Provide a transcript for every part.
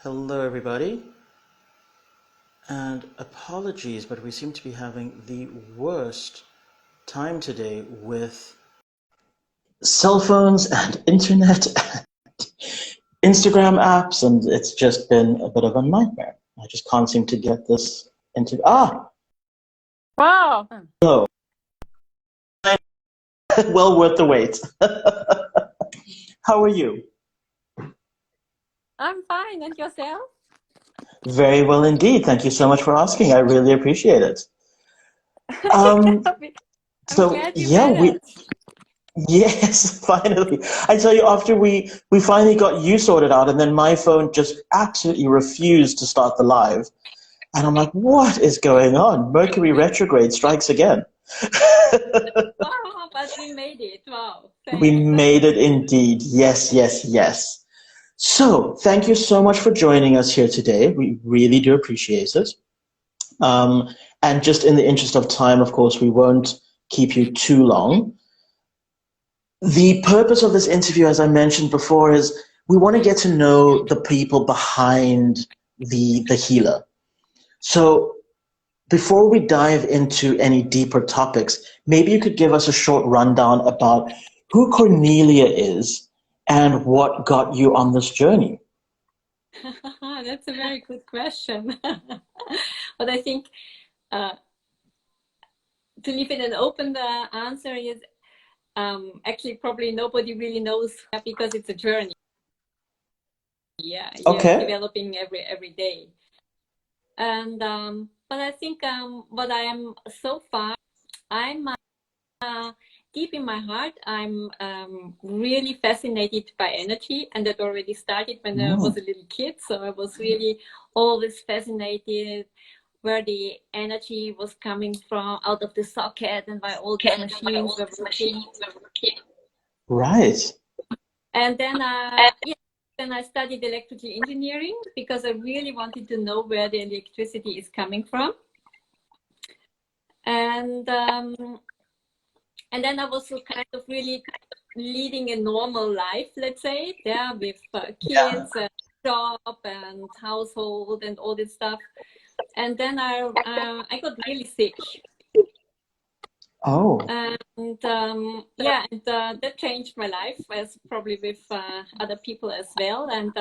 Hello, everybody, and apologies, but we seem to be having the worst time today with cell phones and internet and Instagram apps, and it's just been a bit of a nightmare. I just can't seem to get this into. Wow. No. Well worth the wait. How are you? I'm fine. And yourself? Very well indeed. Thank you so much for asking. I really appreciate it. I'm So glad you yeah, managed. yes, finally. I tell you, after we finally got you sorted out, and then my phone just absolutely refused to start the live. And I'm like, what is going on? Mercury retrograde strikes again. Wow, but we made it. Wow, We thanks. made it indeed. Yes, yes, yes. So thank you so much for joining us here today. We really do appreciate it. And just in the interest of time, of course, we won't keep you too long. The purpose of this interview, as I mentioned before, is we want to get to know the people behind the healer. So before we dive into any deeper topics, maybe you could give us a short rundown about who Cornelia is and what got you on this journey. That's a very good question. But I think to leave it an open answer is actually probably nobody really knows because it's a journey. Yeah, Okay. developing every day. And but I think what I am so far, I'm deep in my heart, I'm really fascinated by energy, and that already started when I was a little kid. So I was really always fascinated where the energy was coming from, out of the socket, and why all these machines were working. Right. And then, then I studied electrical engineering because I really wanted to know where the electricity is coming from. And then I was kind of really leading a normal life, let's say, there with kids and job and household and all this stuff. And then I got really sick. Oh. And that changed my life, as probably with other people as well. And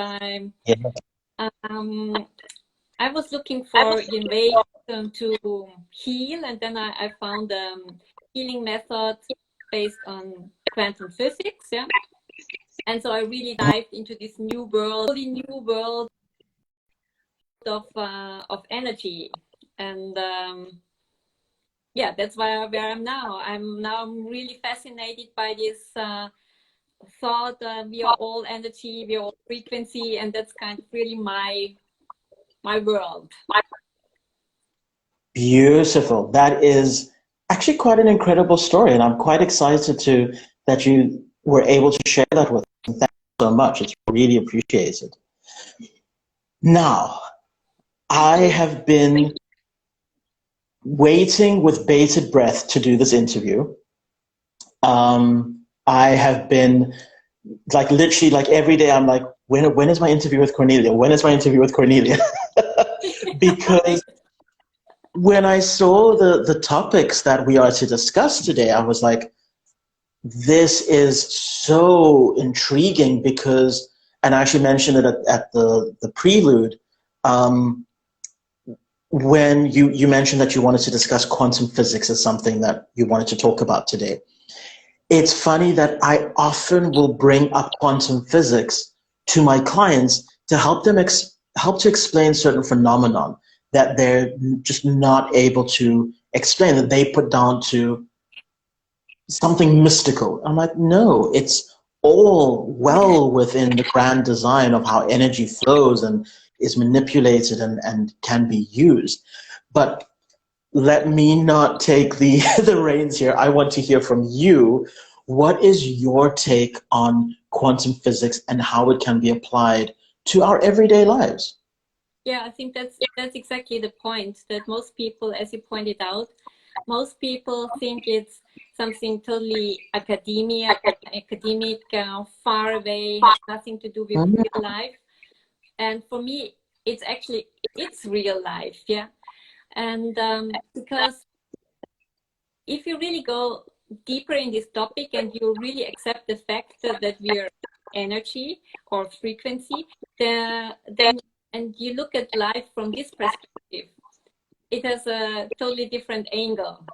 I was looking for a way to heal, and then I found a healing method based on quantum physics, yeah. And so I really dived into this new world of energy, and yeah, that's where I'm now. I'm really fascinated by this thought. We are all energy, we are all frequency, and that's kind of really my world. Beautiful. That is actually quite an incredible story, and I'm quite excited that you were able to share that with us. Thank you so much. It's really appreciated. Now, I have been waiting with bated breath to do this interview. I have been literally every day I'm like, when is my interview with Cornelia? When is my interview with Cornelia? Because when I saw the topics that we are to discuss today, I was like, this is so intriguing because, and I actually mentioned it at the prelude, when you mentioned that you wanted to discuss quantum physics as something that you wanted to talk about today. It's funny that I often will bring up quantum physics to my clients to help them help to explain certain phenomenon that they're just not able to explain, that they put down to something mystical. I'm like, no, it's all well within the grand design of how energy flows and is manipulated and can be used. But let me not take the reins here. I want to hear from you. What is your take on quantum physics and how it can be applied to our everyday lives? Yeah, I think that's exactly the point, that most people, as you pointed out, most people think it's something totally academic, far away, has nothing to do with real life. And for me, it's real life, yeah. And because if you really go deeper in this topic and you really accept the fact that we are energy or frequency, then and you look at life from this perspective, it has a totally different angle.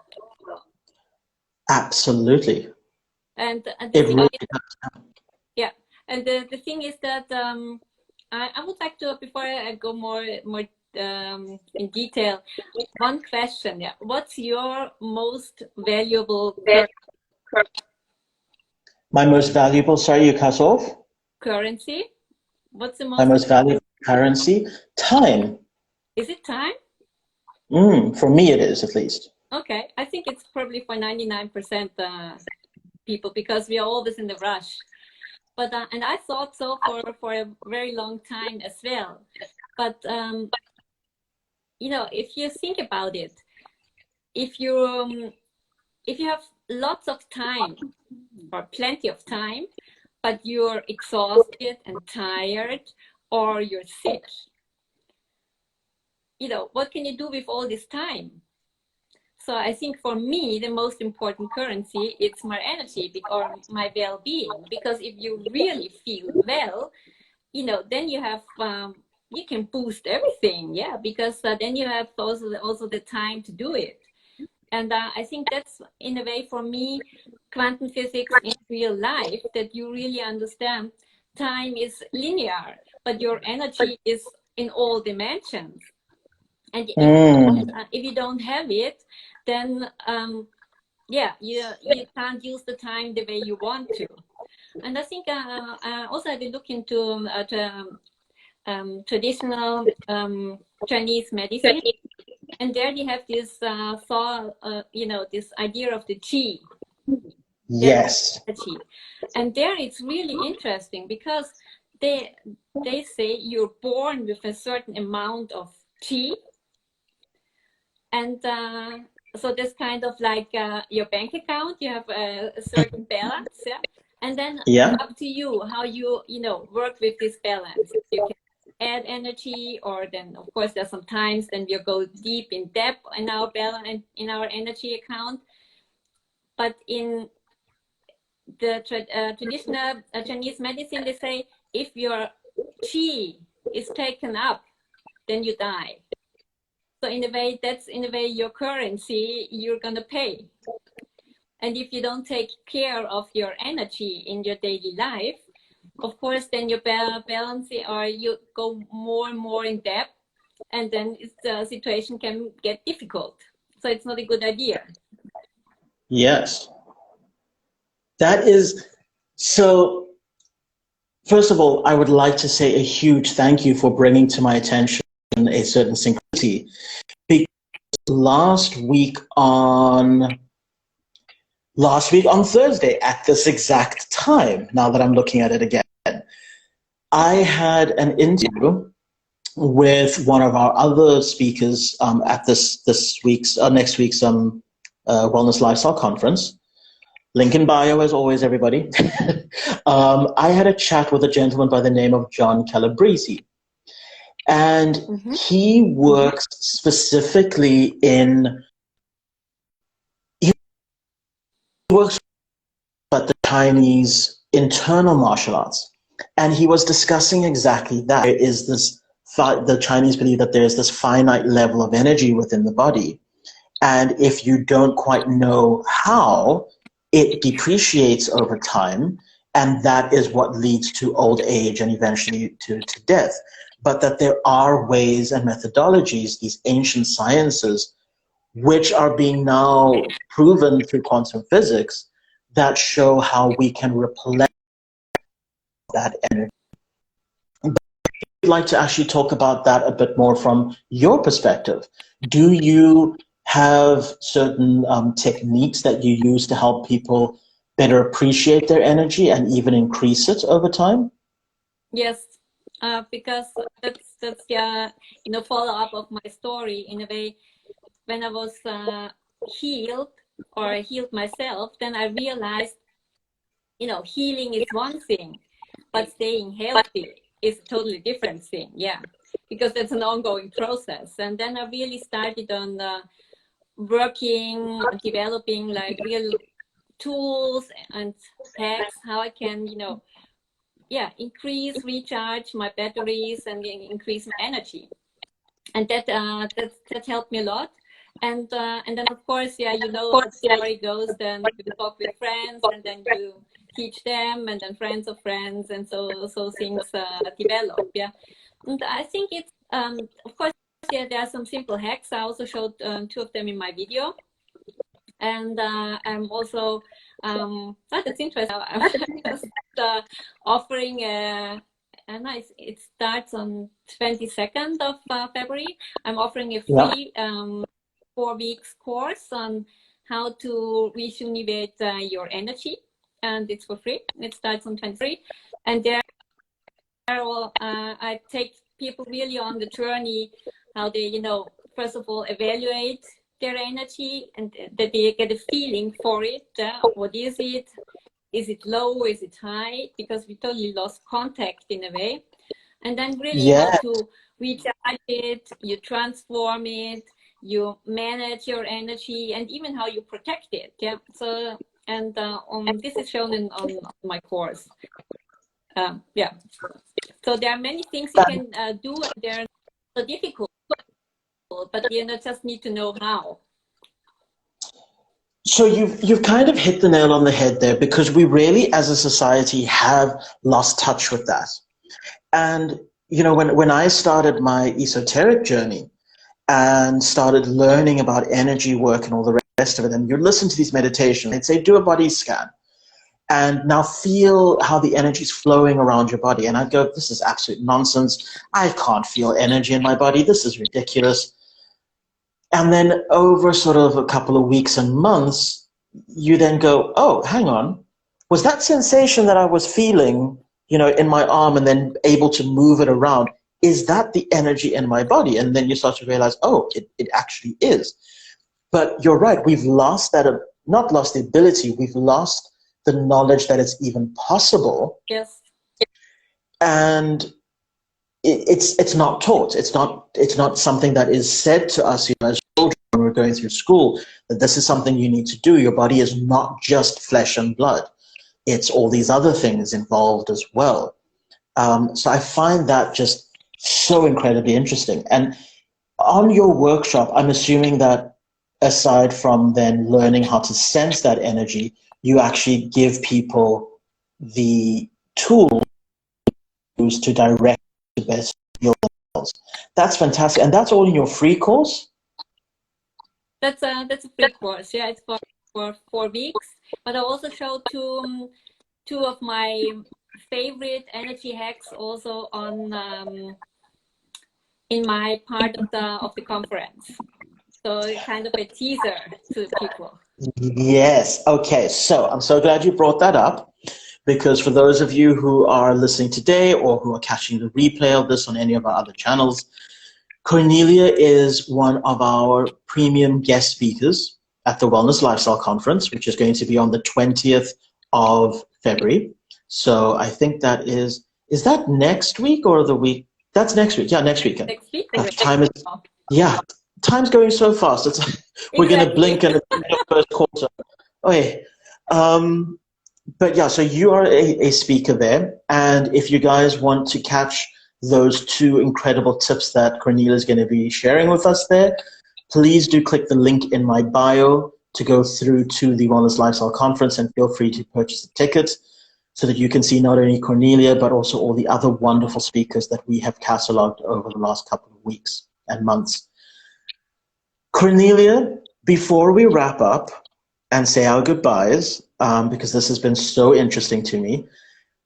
Absolutely. And the It thing really is, does. yeah, and the thing is that I would like to, before I go more in detail, one question. Yeah, what's your most valuable My most valuable, sorry, you cut off. currency? What's the My most? most valuable currency, time. Is it time? For me, it is at least. Okay, I think it's probably for 99% people because we are always in the rush. But and I thought so for a very long time as well. But you know, if you think about it, if you have lots of time or plenty of time, but you're exhausted and tired, or you're sick, you know, what can you do with all this time? So I think for me, the most important currency is my energy or my well-being. Because if you really feel well, you know, then you have you can boost everything, yeah. Because then you have also the time to do it. And I think that's in a way for me, quantum physics in real life, that you really understand time is linear, but your energy is in all dimensions. And if you don't have it, then yeah, you can't use the time the way you want to. And I think also I've been looking into traditional Chinese medicine, and there they have this thought, you know, this idea of the qi. Yes. And there it's really interesting because they say you're born with a certain amount of qi. And so that's kind of like your bank account. You have a certain balance, yeah? And then up to you how you know, work with this balance. You can add energy, or then of course there's sometimes then you go deep in depth in our balance, in our energy account. But in the traditional Chinese medicine, they say if your qi is taken up, then you die. So in a way, that's in a way your currency you're gonna pay. And if you don't take care of your energy in your daily life, of course, then you balance it, or you go more and more in depth, and then the situation can get difficult. So it's not a good idea. Yes. That is so. First of all, I would like to say a huge thank you for bringing to my attention a certain synchronicity. Because last week on Thursday at this exact time, now that I'm looking at it again, I had an interview with one of our other speakers at next week's Wellness Lifestyle Conference. Link in bio, as always, everybody. I had a chat with a gentleman by the name of John Calabrese. And he works specifically he works at the Chinese internal martial arts. And he was discussing exactly that. There is this, the Chinese believe that there's this finite level of energy within the body. And if you don't quite know how, it depreciates over time, and that is what leads to old age and eventually to death. But that there are ways and methodologies, these ancient sciences, which are being now proven through quantum physics, that show how we can replenish that energy. But I'd like to actually talk about that a bit more from your perspective. Do you have certain techniques that you use to help people better appreciate their energy and even increase it over time? Yes, because that's you know, follow up of my story in a way. When I was healed, or I healed myself, then I realized, you know, healing is one thing, but staying healthy is a totally different thing. Yeah, because that's an ongoing process. And then I really started on working, developing like real tools and hacks, how I can, you know, yeah, recharge my batteries and increase my energy. And that helped me a lot. And then of course, yeah, you know how the story goes. Then you talk with friends, and then you teach them, and then friends of friends, and so things develop. Yeah, and I think it's of course, yeah, there are some simple hacks. I also showed 2 of them in my video, and I'm also that's interesting. I'm just offering a nice. It starts on 22nd of February. I'm offering a free 4 weeks course on how to rejuvenate your energy, and it's for free. It starts on 23, and there I take people really on the journey, how they, you know, first of all evaluate their energy, and that they get a feeling for it. What is it? Is it low? Is it high? Because we totally lost contact in a way. And then really how to recharge it, you transform it, you manage your energy, and even how you protect it. Yeah. So, and this is shown on my course. Yeah. So there are many things you can do, and they're so difficult, but you know, just need to know how. So you've kind of hit the nail on the head there, because we really, as a society, have lost touch with that. And you know, when I started my esoteric journey and started learning about energy work and all the rest of it, and you listen to these meditations, they'd say, do a body scan, and now feel how the energy is flowing around your body. And I'd go, this is absolute nonsense. I can't feel energy in my body. This is ridiculous. And then over sort of a couple of weeks and months, you then go, oh, hang on. Was that sensation that I was feeling, you know, in my arm and then able to move it around, is that the energy in my body? And then you start to realize, oh, it actually is. But you're right. We've lost that, not lost the ability. We've lost the knowledge that it's even possible. Yes. And it's not taught. It's not something that is said to us, you know, as children when we're going through school, that this is something you need to do. Your body is not just flesh and blood. It's all these other things involved as well. So I find that just so incredibly interesting. And on your workshop, I'm assuming that aside from then learning how to sense that energy, you actually give people the tools to direct the best feel themselves. That's fantastic. And that's all in your free course? That's a free course. Yeah, it's for 4 weeks. But I also showed two of my favorite energy hacks also on in my part of the conference. So kind of a teaser to people. Yes. Okay. So I'm so glad you brought that up, because for those of you who are listening today or who are catching the replay of this on any of our other channels, Cornelia is one of our premium guest speakers at the Wellness Lifestyle Conference, which is going to be on the 20th of February. So I think that is that next week or the week? That's next week. Yeah, next weekend. Next week. Time's going so fast. It's we're going to blink and it's the first quarter. Okay. But yeah, so you are a speaker there. And if you guys want to catch those 2 incredible tips that Cornelia is going to be sharing with us there, please do click the link in my bio to go through to the Wellness Lifestyle Conference, and feel free to purchase a ticket so that you can see not only Cornelia, but also all the other wonderful speakers that we have cataloged over the last couple of weeks and months. Cornelia, before we wrap up and say our goodbyes, because this has been so interesting to me,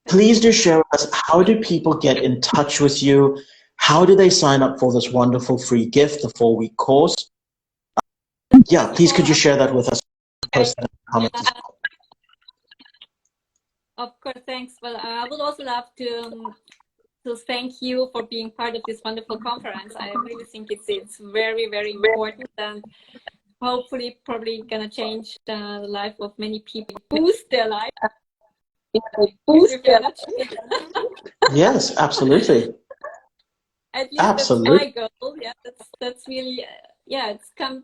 please do share with us, how do people get in touch with you? How do they sign up for this wonderful free gift, the 4-week course? Yeah, please could you share that with us? Of course, thanks. Well, I would also love to thank you for being part of this wonderful conference. I really think it's very, very important, and hopefully probably gonna change the life of many people, boost their life. Yes, absolutely. At least that's Absolutely. my goal. Yeah, that's really yeah, comes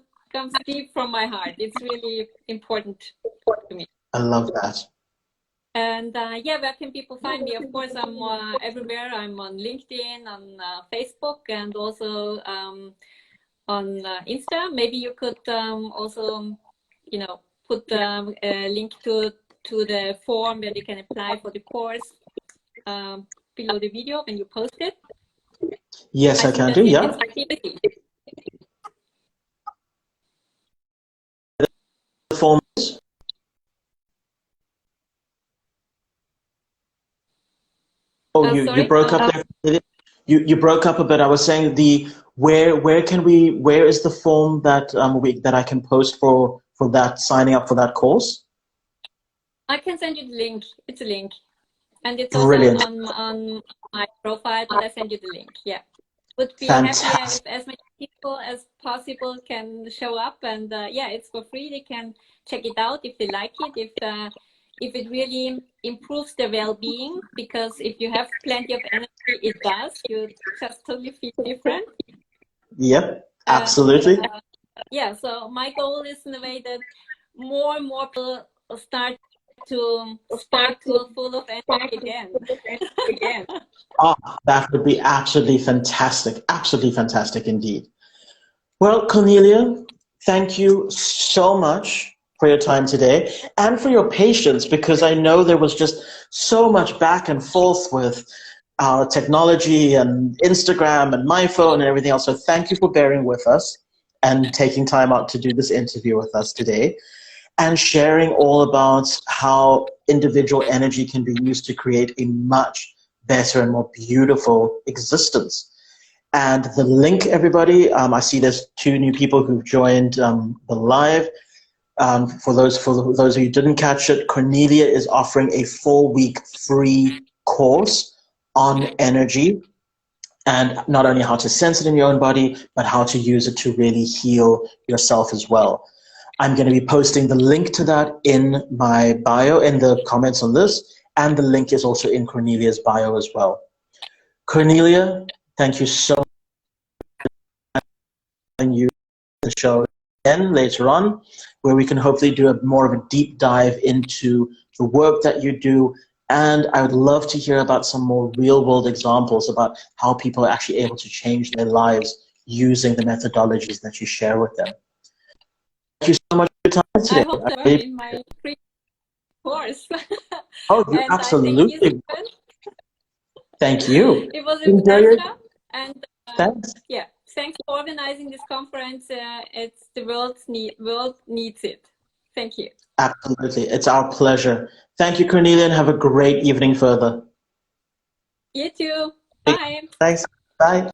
deep from my heart. It's really important to me. I love that. And yeah, where can people find me? Of course, I'm everywhere. I'm on LinkedIn, on Facebook, and also on Insta. Maybe you could also, you know, put a link to the form where you can apply for the course below the video when you post it. Yes, I I think can that's do. it. Yeah. It's pretty easy. The form. Oh, you Sorry. broke up there. You broke up a bit. I was saying where is the form that that I can post for that signing up for that course? I can send you the link. It's a link, and it's also Brilliant. on my profile. But I send you the link. Yeah, would be happier Fantastic. if as many people as possible can show up, and yeah, it's for free. They can check it out if they like it. If it really improves their well-being, because if you have plenty of energy, it does. You just totally feel different. Yep. And Absolutely. yeah, so my goal is in a way that more and more people start to sparkle full of energy again. Oh, that would be absolutely fantastic. Absolutely fantastic indeed. Well, Cornelia, thank you so much for your time today and for your patience, because I know there was just so much back and forth with our technology and Instagram and my phone and everything else. So thank you for bearing with us and taking time out to do this interview with us today and sharing all about how individual energy can be used to create a much better and more beautiful existence. And the link, everybody, I see there's 2 new people who've joined the live. For those of you who didn't catch it, Cornelia is offering a 4-week free course on energy, and not only how to sense it in your own body, but how to use it to really heal yourself as well. I'm going to be posting the link to that in my bio, in the comments on this, and the link is also in Cornelia's bio as well. Cornelia, thank you so much for you the show again later on, where we can hopefully do more of a deep dive into the work that you do. And I would love to hear about some more real world examples about how people are actually able to change their lives using the methodologies that you share with them. Thank you so much for your time I today. hope that in my free course. Oh, you And I thank you, absolutely. Stephen. Thank you. It was a Enjoy your pleasure. And thanks. yeah, thanks for organizing this conference. It's the world needs it. Thank you. Absolutely. It's our pleasure. Thank you, Cornelia, and have a great evening further. You too. Bye. Thanks. Bye.